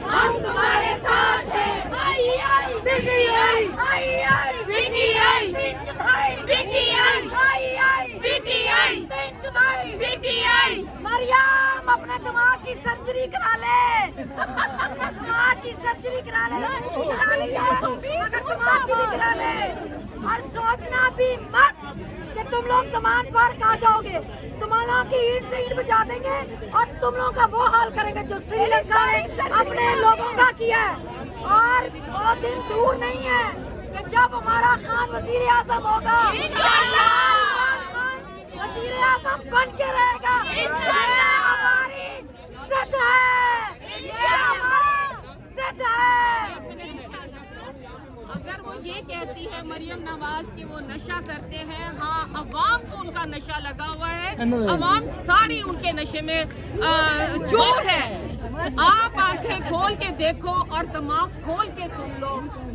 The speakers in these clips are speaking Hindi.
हम तुम्हारे साथ हैं। मरियम अपने दिमाग की सर्जरी करा ले, दिमाग की सर्जरी करा ले, दिमाग की भी करा ले। और सोचना भी मत कि तुम लोग सामान पार खा जाओगे, तुम्हारा की ईंट से ईंट बजा देंगे और तुम लोगों का वो हाल करेंगे जो श्रीलंका ने अपने लोगों का किया है। और वो दिन दूर नहीं है कि जब हमारा खान वजीर आजम होगा, वजीर आजम बन के रहेगा। हमारी जिद है, हमारी जिद है। अगर वो ये कहती है मरियम नवाज कि वो नशा करते हैं, हाँ अवाम को उनका नशा लगा हुआ है, अवाम सारी उनके नशे में चोर है। आप आंखें खोल के देखो और दिमाग खोल के सुन लो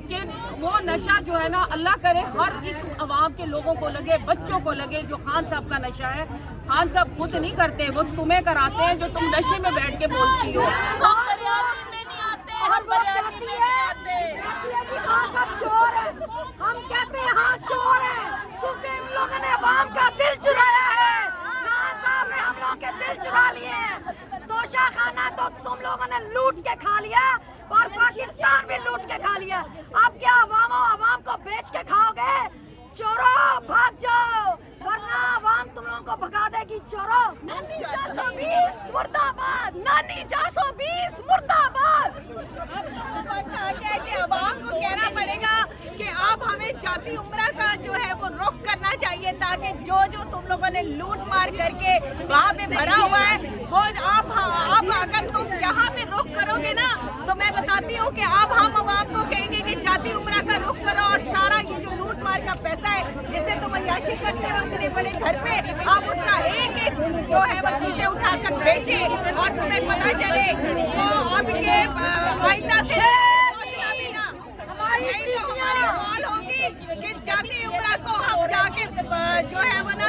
कि वो नशा जो है ना, अल्लाह करे हर एक अवाम के लोगों को लगे, बच्चों को लगे जो खान साहब का नशा है। खान साहब खुद नहीं करते, वो तुम्हें कराते हैं जो तुम नशे में बैठ के बोलती हो। सब चोर है, हम कहते हैं हाँ चोर है, क्योंकि उन लोगों ने अवाम का दिल चुराया है। खान साहब ने हम लोगों के दिल चुरा लिए हैं। तोशा खाना तो तुम लोगों ने लूट के खा लिया और पाकिस्तान भी लूट के खा लिया। अब क्या अवाम को बेच के खाओगे? चोरों भाग जाओ, वरना अवाम तुम लोगों को भगा देगी। चोरों। नानी 420 मुर्दाबाद, नानी 420 मुर्दाबाद। अवाम को कहना पड़ेगा कि अब हमें जाती उम्रा का जो है वो रुख करना चाहिए, ताकि जो तुम लोगों ने लूट मार करके वहाँ पे भरा हुआ है वो अब अगर तुम यहाँ पे रुख करोगे ना, तो मैं बताती हूँ कि अब हम अवाम को कहेंगे कि जाती उम्रा का रुख करो और सारा ये जो लूट मार का पैसा है जिसे तुम अय्याशी करते हो इतने बड़े घर पे, आप उसका एक एक जो है वो चीजें उठाकर बेचे और तुम्हें पता चले। तो अब ये आइंदा से हमारी हाल होगी कि जाती उम्रा को हम जाके जो है वो ना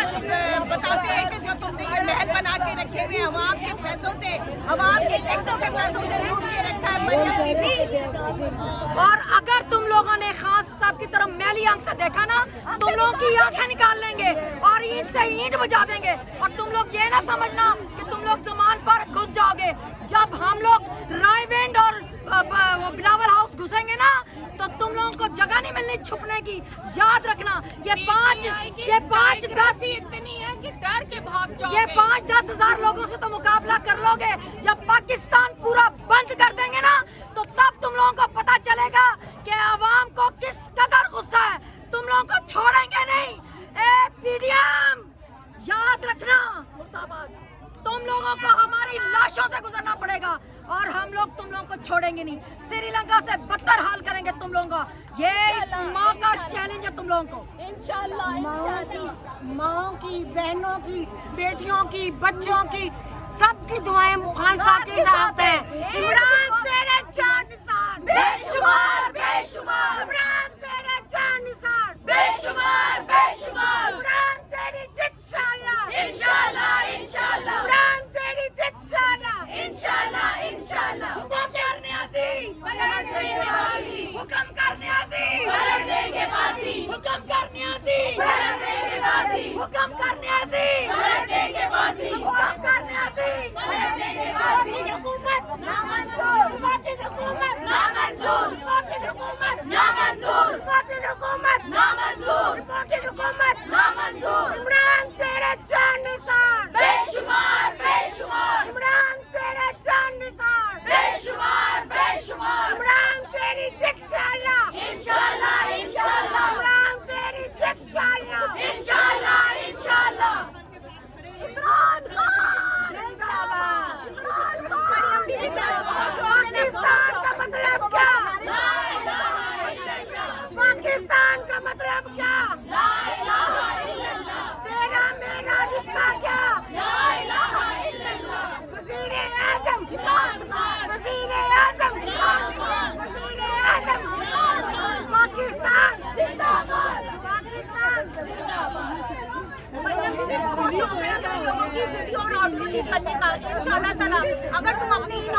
बताते हैं कि जो तुमने ये महल बना के रखे हुए अवाम के पैसों से, अवाम के टैक्सों के पैसों से लूट के रखा है। और अगर तुम लोगों ने खान साहब की तरफ मैली आंख से देखा ना, तुम लोगों की आंखें निकाल लेंगे और ईंट से ईंट बजा देंगे। और तुम लोग ये ना समझना कि तुम लोग जमान पर घुस जाओगे। जब हम लोग रायविंड और बिलावल हाउस घुसेंगे ना, तो तुम लोगों को जगह नहीं मिलनी छुपने की। याद रखना, ये 5-10 इतनी है कि डर के भाग जाओगे। ये 5-10 हजार लोगों से तो मुकाबला कर लोगे। जब पाकिस्तान पूरा बंद कर देंगे ना, तो तब तुम लोगों को पता चलेगा कि अवाम को किस कदर गुस्सा है। तुम लोगों को छोड़ेंगे नहीं। पीडीएम याद रखना, मुर्दाबाद। तुम लोगों को हमारी लाशों से गुजरना पड़ेगा और हम लोग तुम लोगों को छोड़ेंगे नहीं। श्रीलंका से बदतर हाल करेंगे तुम लोगों का। ये इस माँ का चैलेंज है तुम लोगों को। इंशाल्लाह माओ की, बहनों की, बेटियों की, बच्चों की, सबकी दुआएं खान साहब के साथ है। इमरान तेरे चार निशान बेशुमार बेशुमार, इमरान तेरे चार निशान बेशुमार बेशुमार, इमरान तेरी जित शाला, इंशाल्लाह इंशाल्लाह, इमरान तेरी जित शाला, इंशाल्लाह इंशाल्लाह। हुक्म करने आसी, पलट देंगे बाजी। हुक्म करने आसी, पलट देंगे बाजी। हुक्म करने आसी, पलट देंगे बाजी। हुक्म करने आसी, पलट देंगे बाजी। हुक्म करने आसी, पलट देंगे बाजी। हुकूमत नामंजूर, हुकूमत नामंजूर, हुकूमत नामंजूर, हुकूमत नामंजूर, हुकूमत नामंजूर। इमरान तेरे चार निशान बेशुमार बेशुमार। तबलीग करने का इंशाल्लाह ताला। अगर तुम अपनी इन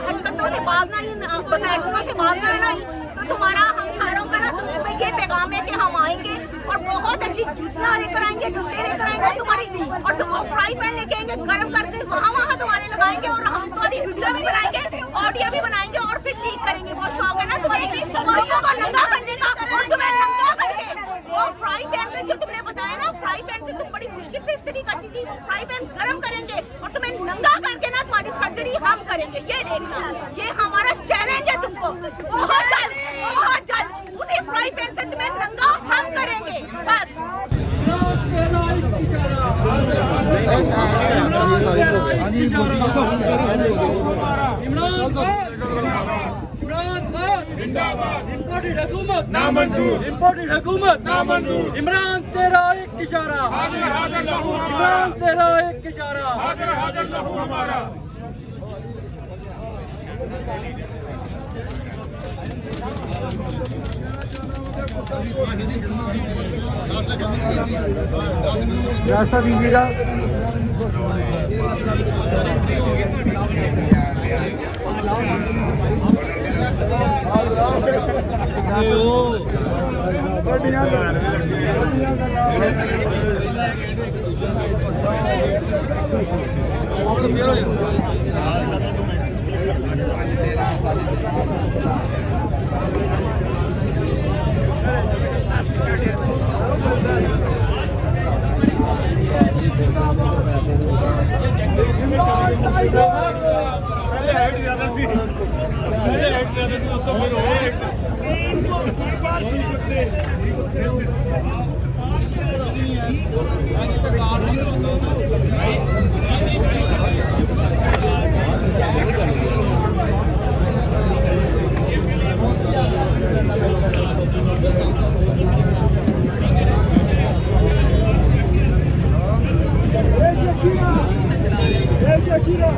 हरकतों से बाजना, इन बगावतों से बाजना है ना, तो तुम्हारा हम सारों का ना तुम्हें ये पैगाम है कि हम आएंगे और बहुत अच्छी जुतियाँ लेकर आएंगे, डुबले लेकर आएंगे तुम्हारी, और तुम फ्राई पैन लेके आएंगे गर्म करके वहाँ तुम्हारे लगाएंगे, और हम तुम्हारी वीडियो भी बनाएंगे, ऑडियो भी बनाएंगे और फिर लीक करेंगे। बहुत शौक है ना तुम्हें मर्दों को नंगा करने का, और तुम्हें नंगा करके वो फ्राई पैन में जो तुमने बताया ना, फ्राई पैन से तुम बड़ी मुश्किल से इस्त्री करती थी, फ्राई पैन गर्म करेंगे और तुम्हें नंगा करके ना तुम्हारी सर्जरी हम करेंगे। ये देखना, ये हमारा चैलेंज है तुमको। बहुत जल्द उसी फ्राई पैन से तुम्हें नंगा हम करेंगे बस। इम्पोर्टेड हुकूमत नामंजूर, इम्पोर्टेड हुकूमत नामंजूर। इमरान तेरा एक इशारा, इमरान तेरा एक इशारा, हाजिर लहू हमारा। रास्ता दीजिएगा। Shakira.